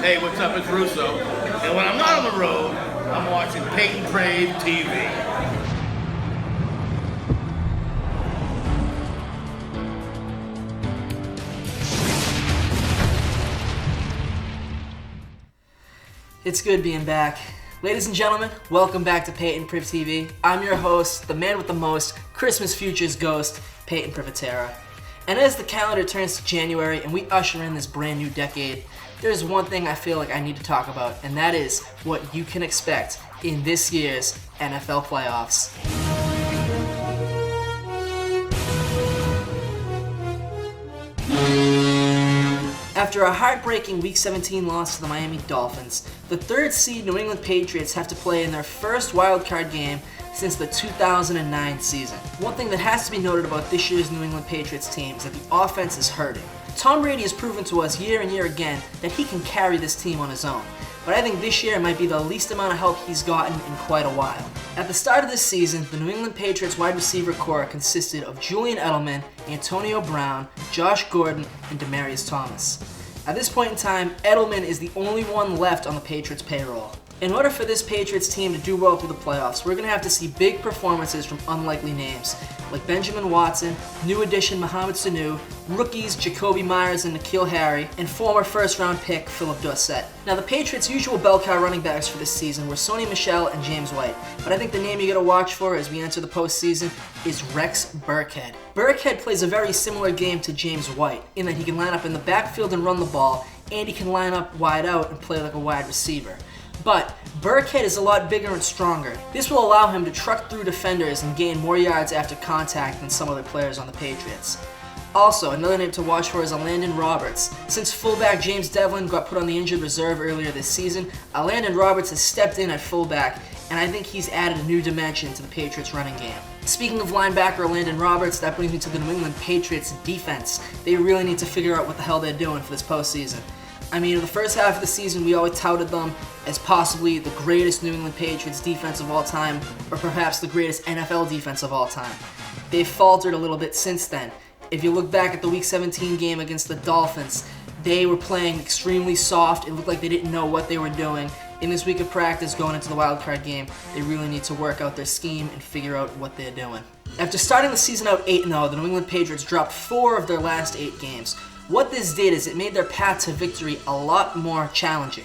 Hey, what's up? It's Russo. And when I'm not on the road, I'm watching Payton Priv TV. It's good being back. Ladies and gentlemen, welcome back to Payton Priv TV. I'm your host, the man with the most, Christmas Futures ghost, Payton Privitera. And as the calendar turns to January and we usher in this brand new decade, there's one thing I feel like I need to talk about, and that is what you can expect in this year's NFL playoffs. After a heartbreaking Week 17 loss to the Miami Dolphins, the third seed New England Patriots have to play in their first wildcard game since the 2009 season. One thing that has to be noted about this year's New England Patriots team is that the offense is hurting. Tom Brady has proven to us year and year again that he can carry this team on his own, but I think this year might be the least amount of help he's gotten in quite a while. At the start of this season, the New England Patriots wide receiver core consisted of Julian Edelman, Antonio Brown, Josh Gordon, and Demaryius Thomas. At this point in time, Edelman is the only one left on the Patriots payroll. In order for this Patriots team to do well through the playoffs, we're going to have to see big performances from unlikely names, like Benjamin Watson, new addition Mohamed Sanu, rookies Jacoby Myers and N'Keal Harry, and former first-round pick Philip Dorsett. Now, the Patriots' usual bell cow running backs for this season were Sony Michel and James White, but I think the name you got to watch for as we enter the postseason is Rex Burkhead. Burkhead plays a very similar game to James White, in that he can line up in the backfield and run the ball, and he can line up wide out and play like a wide receiver. But Burkhead is a lot bigger and stronger. This will allow him to truck through defenders and gain more yards after contact than some other players on the Patriots. Also, another name to watch for is Landon Roberts. Since fullback James Devlin got put on the injured reserve earlier this season, Landon Roberts has stepped in at fullback, and I think he's added a new dimension to the Patriots running game. Speaking of linebacker Landon Roberts, that brings me to the New England Patriots defense. They really need to figure out what the hell they're doing for this postseason. I mean, in the first half of the season, we always touted them as possibly the greatest New England Patriots defense of all time, or perhaps the greatest NFL defense of all time. They've faltered a little bit since then. If you look back at the Week 17 game against the Dolphins, they were playing extremely soft. It looked like they didn't know what they were doing. In this week of practice going into the wildcard game, they really need to work out their scheme and figure out what they're doing. After starting the season out 8-0, the New England Patriots dropped 4 of their last 8 games. What this did is it made their path to victory a lot more challenging.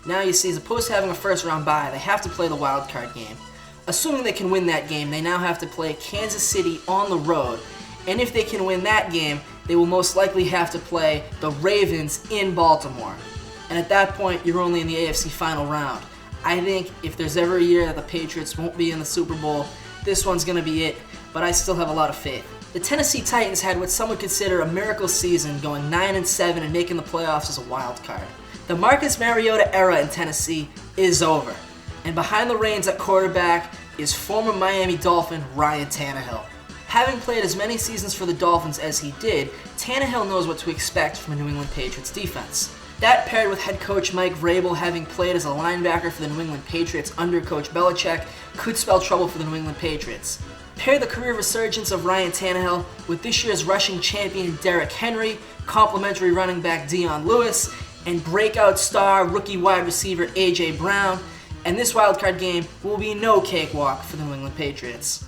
Now you see, as opposed to having a first-round bye, they have to play the wildcard game. Assuming they can win that game, they now have to play Kansas City on the road. And if they can win that game, they will most likely have to play the Ravens in Baltimore. And at that point, you're only in the AFC final round. I think if there's ever a year that the Patriots won't be in the Super Bowl, this one's going to be it, but I still have a lot of faith. The Tennessee Titans had what some would consider a miracle season, going 9-7 and making the playoffs as a wild card. The Marcus Mariota era in Tennessee is over, and behind the reins at quarterback is former Miami Dolphin Ryan Tannehill. Having played as many seasons for the Dolphins as he did, Tannehill knows what to expect from a New England Patriots defense. That, paired with head coach Mike Vrabel having played as a linebacker for the New England Patriots under Coach Belichick, could spell trouble for the New England Patriots. Pair the career resurgence of Ryan Tannehill with this year's rushing champion Derrick Henry, complimentary running back Dion Lewis, and breakout star rookie wide receiver A.J. Brown, and this wildcard game will be no cakewalk for the New England Patriots.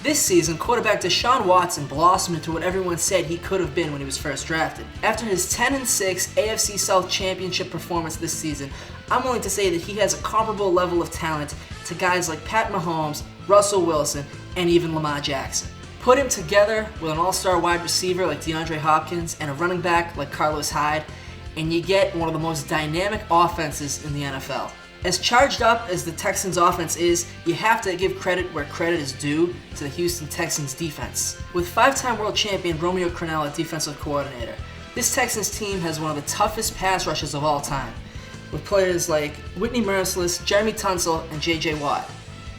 This season, quarterback Deshaun Watson blossomed into what everyone said he could have been when he was first drafted. After his 10-6 AFC South Championship performance this season, I'm willing to say that he has a comparable level of talent to guys like Pat Mahomes, Russell Wilson, and even Lamar Jackson. Put him together with an all-star wide receiver like DeAndre Hopkins and a running back like Carlos Hyde, and you get one of the most dynamic offenses in the NFL. As charged up as the Texans' offense is, you have to give credit where credit is due to the Houston Texans' defense. With 5-time world champion Romeo Crennel at defensive coordinator, this Texans team has one of the toughest pass rushes of all time, with players like Whitney Merciless, Jeremy Tunsil, and J.J. Watt.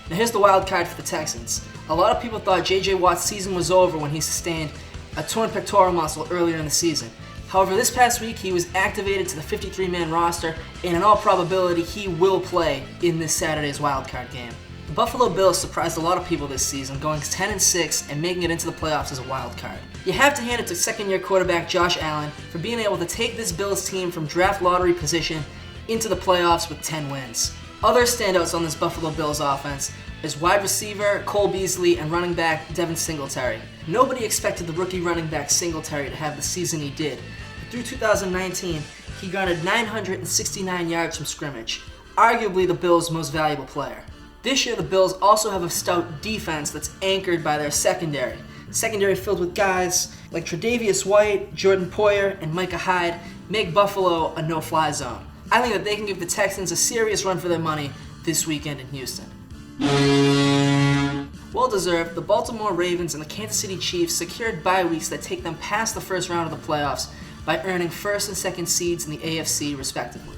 Now here's the wild card for the Texans. A lot of people thought J.J. Watt's season was over when he sustained a torn pectoral muscle earlier in the season. However, this past week he was activated to the 53-man roster, and in all probability he will play in this Saturday's wildcard game. Buffalo Bills surprised a lot of people this season, going 10-6 and making it into the playoffs as a wild card. You have to hand it to second-year quarterback Josh Allen for being able to take this Bills team from draft lottery position into the playoffs with 10 wins. Other standouts on this Buffalo Bills offense is wide receiver Cole Beasley and running back Devin Singletary. Nobody expected the rookie running back Singletary to have the season he did. But through 2019, he garnered 969 yards from scrimmage, arguably the Bills' most valuable player. This year, the Bills also have a stout defense that's anchored by their secondary. Secondary filled with guys like Tre'Davious White, Jordan Poyer, and Micah Hyde make Buffalo a no-fly zone. I think that they can give the Texans a serious run for their money this weekend in Houston. Well deserved, the Baltimore Ravens and the Kansas City Chiefs secured bye weeks that take them past the first round of the playoffs by earning first and second seeds in the AFC respectively.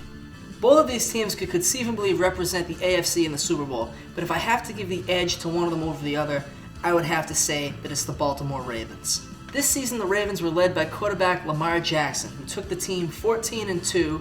Both of these teams could conceivably represent the AFC in the Super Bowl, but if I have to give the edge to one of them over the other, I would have to say that it's the Baltimore Ravens. This season, the Ravens were led by quarterback Lamar Jackson, who took the team 14-2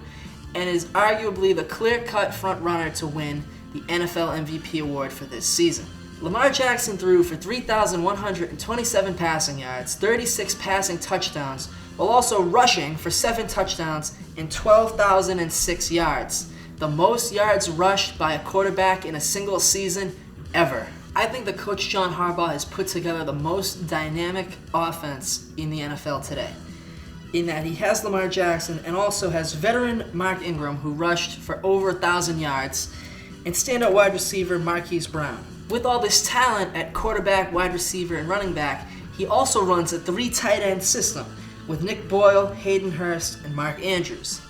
and is arguably the clear-cut front-runner to win the NFL MVP award for this season. Lamar Jackson threw for 3,127 passing yards, 36 passing touchdowns, while also rushing for 7 touchdowns and 12,006 yards, the most yards rushed by a quarterback in a single season ever. I think that Coach John Harbaugh has put together the most dynamic offense in the NFL today, in that he has Lamar Jackson and also has veteran Mark Ingram, who rushed for over 1,000 yards, and standout wide receiver Marquise Brown. With all this talent at quarterback, wide receiver, and running back, he also runs a 3 tight end system with Nick Boyle, Hayden Hurst, and Mark Andrews.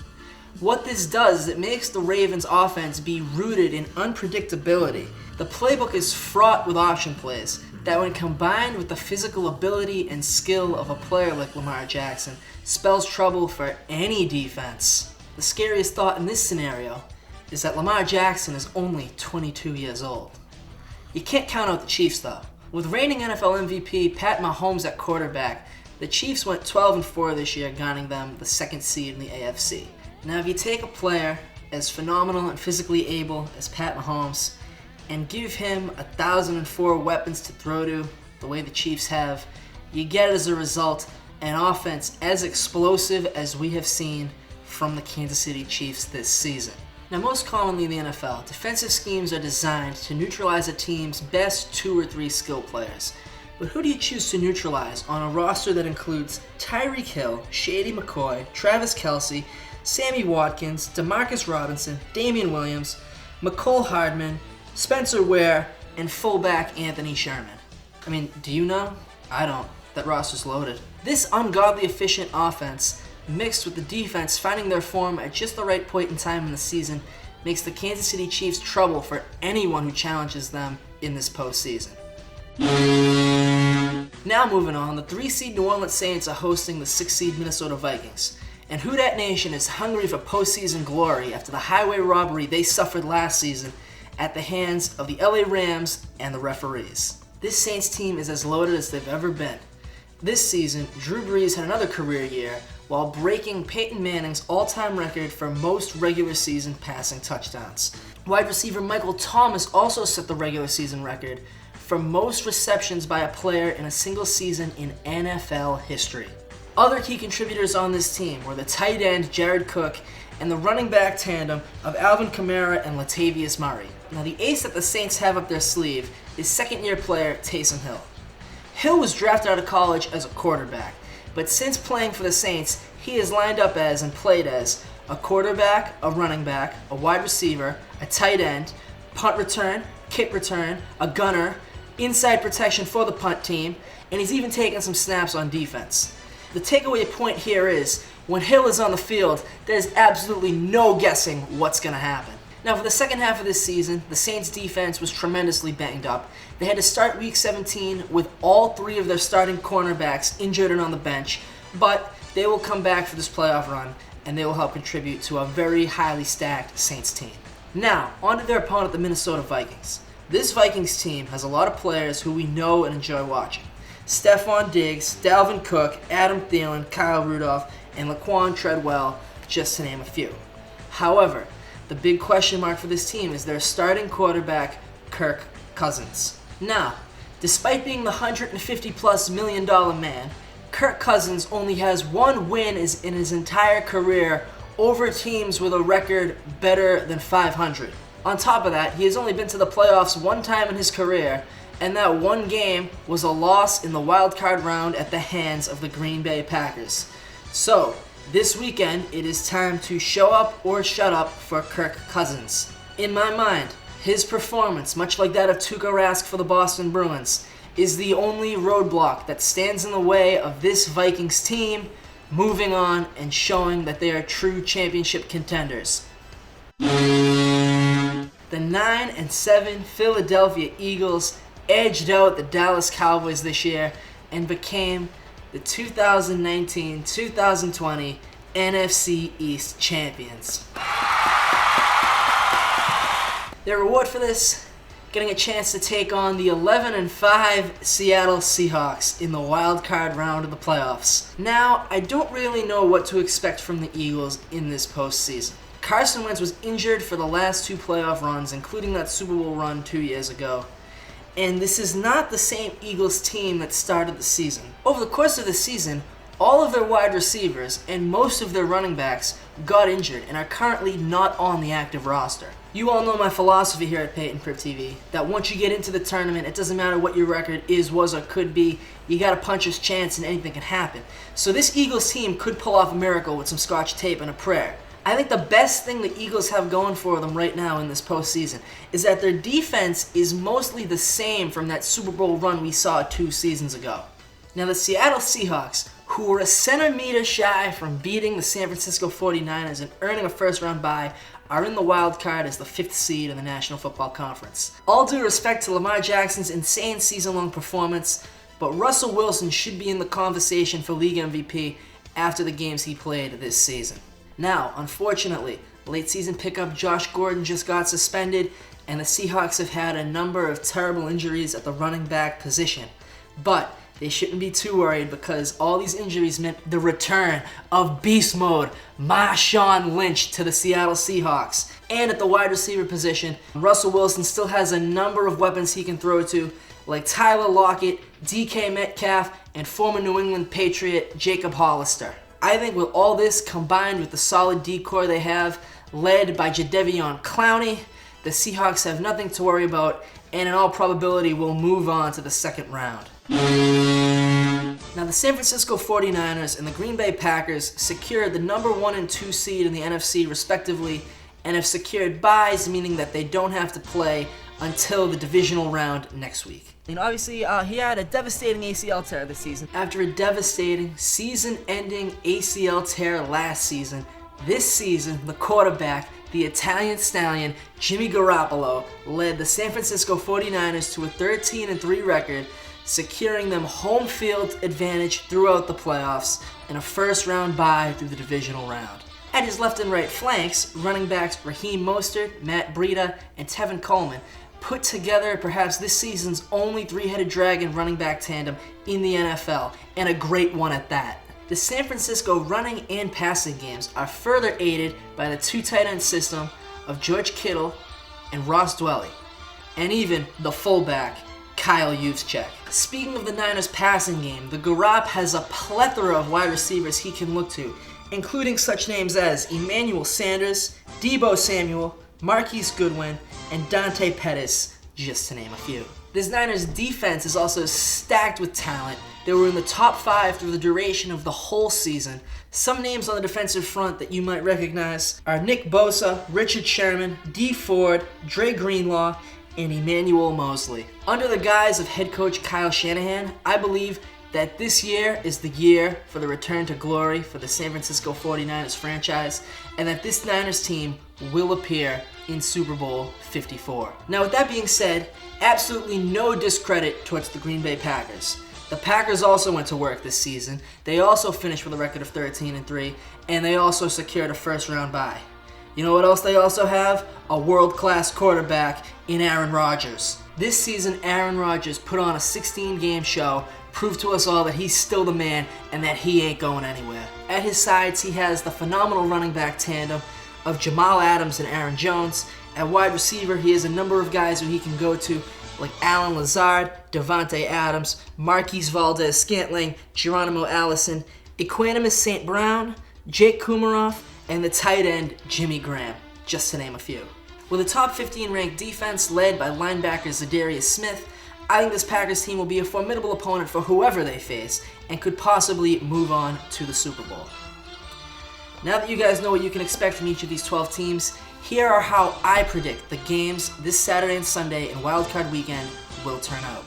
What this does is it makes the Ravens' offense be rooted in unpredictability. The playbook is fraught with option plays that, when combined with the physical ability and skill of a player like Lamar Jackson, spells trouble for any defense. The scariest thought in this scenario is that Lamar Jackson is only 22 years old. You can't count out the Chiefs though. With reigning NFL MVP Pat Mahomes at quarterback, the Chiefs went 12-4 this year, garnering them the second seed in the AFC. Now, if you take a player as phenomenal and physically able as Pat Mahomes and give him 1,004 weapons to throw to, the way the Chiefs have, you get as a result an offense as explosive as we have seen from the Kansas City Chiefs this season. Now, most commonly in the NFL, defensive schemes are designed to neutralize a team's best 2 or 3 skill players. But who do you choose to neutralize on a roster that includes Tyreek Hill, Shady McCoy, Travis Kelce, Sammy Watkins, Demarcus Robinson, Damian Williams, McCole Hardman, Spencer Ware, and fullback Anthony Sherman? I mean, do you know? I don't. That roster's loaded. This ungodly efficient offense, mixed with the defense finding their form at just the right point in time in the season, makes the Kansas City Chiefs trouble for anyone who challenges them in this postseason. Now moving on, the 3-seed New Orleans Saints are hosting the 6-seed Minnesota Vikings. And Who Dat Nation is hungry for postseason glory after the highway robbery they suffered last season at the hands of the LA Rams and the referees. This Saints team is as loaded as they've ever been. This season, Drew Brees had another career year while breaking Peyton Manning's all-time record for most regular season passing touchdowns. Wide receiver Michael Thomas also set the regular season record for most receptions by a player in a single season in NFL history. Other key contributors on this team were the tight end Jared Cook and the running back tandem of Alvin Kamara and Latavius Murray. Now, the ace that the Saints have up their sleeve is second-year player Taysom Hill. Hill was drafted out of college as a quarterback, but since playing for the Saints, he is lined up as and played as a quarterback, a running back, a wide receiver, a tight end, punt return, kick return, a gunner, inside protection for the punt team, and he's even taken some snaps on defense. The takeaway point here is, when Hill is on the field, there's absolutely no guessing what's going to happen. Now, for the second half of this season, the Saints' defense was tremendously banged up. They had to start Week 17 with all 3 of their starting cornerbacks injured and on the bench, but they will come back for this playoff run, and they will help contribute to a very highly stacked Saints team. Now, on to their opponent, the Minnesota Vikings. This Vikings team has a lot of players who we know and enjoy watching. Stephon Diggs, Dalvin Cook, Adam Thielen, Kyle Rudolph, and Laquan Treadwell, just to name a few. However, the big question mark for this team is their starting quarterback, Kirk Cousins. Now, despite being the $150+ million man, Kirk Cousins only has one win in his entire career over teams with a record better than 500. On top of that, he has only been to the playoffs one time in his career, and that one game was a loss in the wild card round at the hands of the Green Bay Packers. So, this weekend, it is time to show up or shut up for Kirk Cousins. In my mind, his performance, much like that of Tuukka Rask for the Boston Bruins, is the only roadblock that stands in the way of this Vikings team moving on and showing that they are true championship contenders. The 9-7 Philadelphia Eagles edged out the Dallas Cowboys this year and became the 2019-2020 NFC East champions. Their reward for this, getting a chance to take on the 11-5 Seattle Seahawks in the wild card round of the playoffs. Now, I don't really know what to expect from the Eagles in this postseason. Carson Wentz was injured for the last two playoff runs, including that Super Bowl run 2 years ago. And this is not the same Eagles team that started the season. Over the course of the season, all of their wide receivers and most of their running backs got injured and are currently not on the active roster. You all know my philosophy here at Payton Priv TV, that once you get into the tournament, it doesn't matter what your record is, was, or could be, you got a puncher's chance and anything can happen. So this Eagles team could pull off a miracle with some scotch tape and a prayer. I think the best thing the Eagles have going for them right now in this postseason is that their defense is mostly the same from that Super Bowl run we saw 2 seasons ago. Now the Seattle Seahawks, who were a centimeter shy from beating the San Francisco 49ers and earning a first-round bye, are in the wild card as the 5th seed in the National Football Conference. All due respect to Lamar Jackson's insane season-long performance, but Russell Wilson should be in the conversation for league MVP after the games he played this season. Now, unfortunately, late season pickup Josh Gordon just got suspended, and the Seahawks have had a number of terrible injuries at the running back position. But they shouldn't be too worried because all these injuries meant the return of beast mode Marshawn Lynch to the Seattle Seahawks. And at the wide receiver position, Russell Wilson still has a number of weapons he can throw to, like Tyler Lockett, DK Metcalf, and former New England Patriot Jacob Hollister. I think with all this combined with the solid D-core they have, led by Jadeveon Clowney, the Seahawks have nothing to worry about and in all probability will move on to the second round. Now the San Francisco 49ers and the Green Bay Packers secured the number 1 and 2 seed in the NFC respectively and have secured byes, meaning that they don't have to play until the divisional round next week. Obviously, he had a devastating ACL tear this season. After a devastating, season-ending ACL tear last season, this season, the quarterback, the Italian stallion, Jimmy Garoppolo, led the San Francisco 49ers to a 13-3 record, securing them home field advantage throughout the playoffs and a first-round bye through the divisional round. At his left and right flanks, running backs Raheem Mostert, Matt Breida, and Tevin Coleman put together perhaps this season's only three-headed dragon running back tandem in the NFL, and a great one at that. The San Francisco running and passing games are further aided by the 2 tight end system of George Kittle and Ross Dwelly, and even the fullback, Kyle Juszczyk. Speaking of the Niners passing game, the Garop has a plethora of wide receivers he can look to, including such names as Emmanuel Sanders, Deebo Samuel, Marquise Goodwin, and Dante Pettis, just to name a few. This Niners defense is also stacked with talent. They were in the top 5 through the duration of the whole season. Some names on the defensive front that you might recognize are Nick Bosa, Richard Sherman, Dee Ford, Dre Greenlaw, and Emmanuel Mosley. Under the guise of head coach Kyle Shanahan, I believe that this year is the year for the return to glory for the San Francisco 49ers franchise, and that this Niners team will appear in Super Bowl 54. Now with that being said, absolutely no discredit towards the Green Bay Packers. The Packers also went to work this season. They also finished with a record of 13-3, and they also secured a first-round bye. You know what else they also have? A world-class quarterback in Aaron Rodgers. This season, Aaron Rodgers put on a 16-game show, proved to us all that he's still the man and that he ain't going anywhere. At his sides, he has the phenomenal running back tandem of Jamal Adams and Aaron Jones. At wide receiver, he has a number of guys who he can go to, like Alan Lazard, Devontae Adams, Marquise Valdez-Scantling, Geronimo Allison, Equanimous St. Brown, Jake Kumarov, and the tight end Jimmy Graham, just to name a few. With a top 15 ranked defense led by linebacker Zadarius Smith, I think this Packers team will be a formidable opponent for whoever they face and could possibly move on to the Super Bowl. Now that you guys know what you can expect from each of these 12 teams, here are how I predict the games this Saturday and Sunday in Wild Card Weekend will turn out.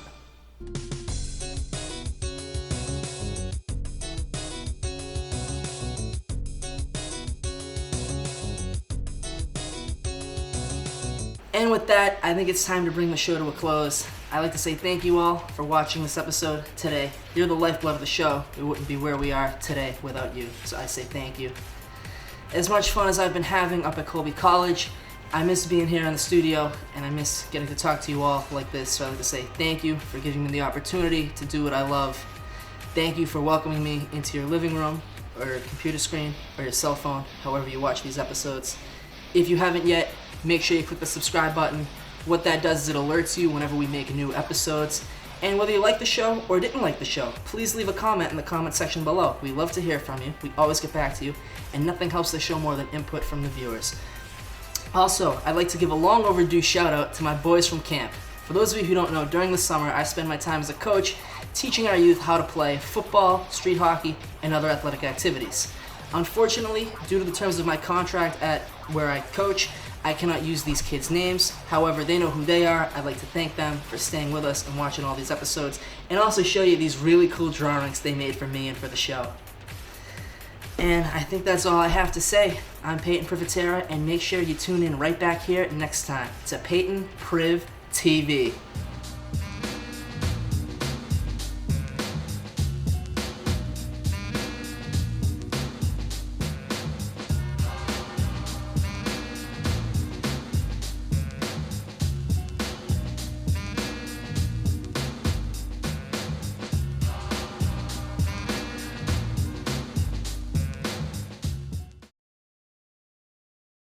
And with that, I think it's time to bring the show to a close. I'd like to say thank you all for watching this episode today. You're the lifeblood of the show. We wouldn't be where we are today without you, so I say thank you. As much fun as I've been having up at Colby College, I miss being here in the studio, and I miss getting to talk to you all like this, so I'd like to say thank you for giving me the opportunity to do what I love. Thank you for welcoming me into your living room, or your computer screen, or your cell phone, however you watch these episodes. If you haven't yet, make sure you click the subscribe button. What that does is it alerts you whenever we make new episodes. And whether you like the show or didn't like the show, please leave a comment in the comment section below. We love to hear from you. We always get back to you. And nothing helps the show more than input from the viewers. Also, I'd like to give a long overdue shout out to my boys from camp. For those of you who don't know, during the summer I spend my time as a coach teaching our youth how to play football, street hockey, and other athletic activities. Unfortunately, due to the terms of my contract at where I coach, I cannot use these kids' names. However, they know who they are. I'd like to thank them for staying with us and watching all these episodes, and also show you these really cool drawings they made for me and for the show. And I think that's all I have to say. I'm Payton Privitera, and make sure you tune in right back here next time to Payton Priv TV.